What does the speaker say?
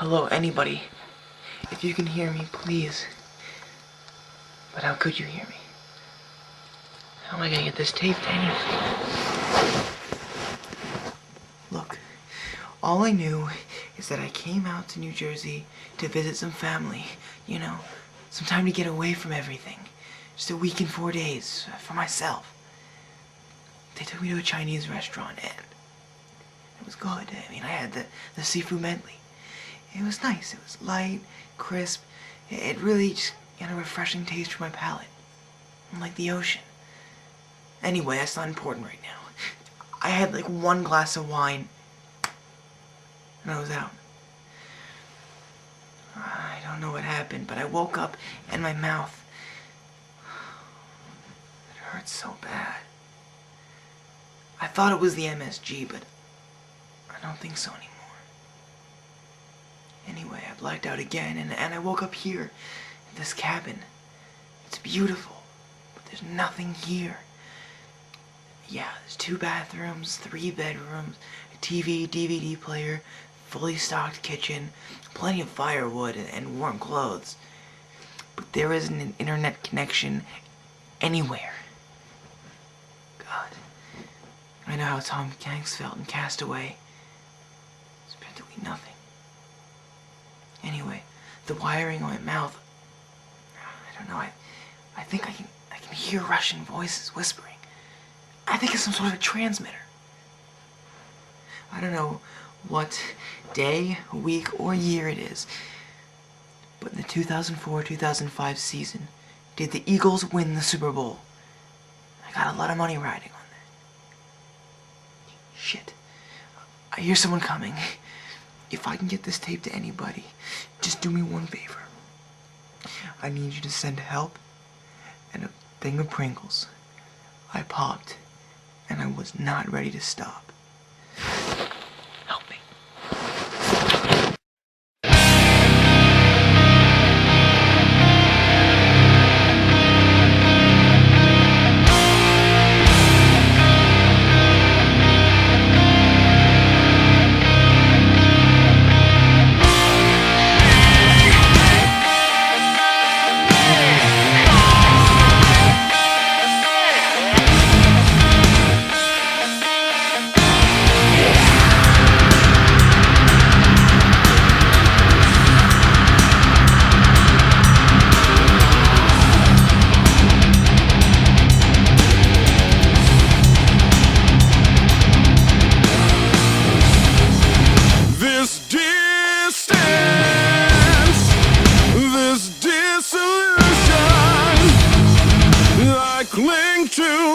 Hello, anybody. If you can hear me, please. But how could you hear me? How am I gonna get this taped anyway? Look, all I knew is that I came out to New Jersey to visit some family, you know, some time to get away from everything. Just a week and 4 days for myself. They took me to a Chinese restaurant and it was good. I mean, I had the seafood medley. It was nice. It was light, crisp. It really just had a refreshing taste for my palate. Like the ocean. Anyway, that's not important right now. I had like 1 glass of wine and I was out. I don't know what happened, but I woke up and my mouth, it hurt so bad. I thought it was the MSG, but I don't think so anymore. Anyway, I blacked out again, and I woke up here, in this cabin. It's beautiful, but there's nothing here. Yeah, there's 2 bathrooms, 3 bedrooms, a TV, DVD player, fully stocked kitchen, plenty of firewood, and warm clothes. But there isn't an internet connection anywhere. God, I know how Tom Hanks felt in Castaway. It's practically nothing. Anyway, the wiring on my mouth, I don't know, I think I can hear Russian voices whispering. I think it's some sort of a transmitter. I don't know what day, week, or year it is, but in the 2004-2005 season, did the Eagles win the Super Bowl? I got a lot of money riding on that. Shit. I hear someone coming. If I can get this tape to anybody, just do me one favor. I need you to send help and a thing of Pringles. I popped, and I was not ready to stop. Help me. Cling to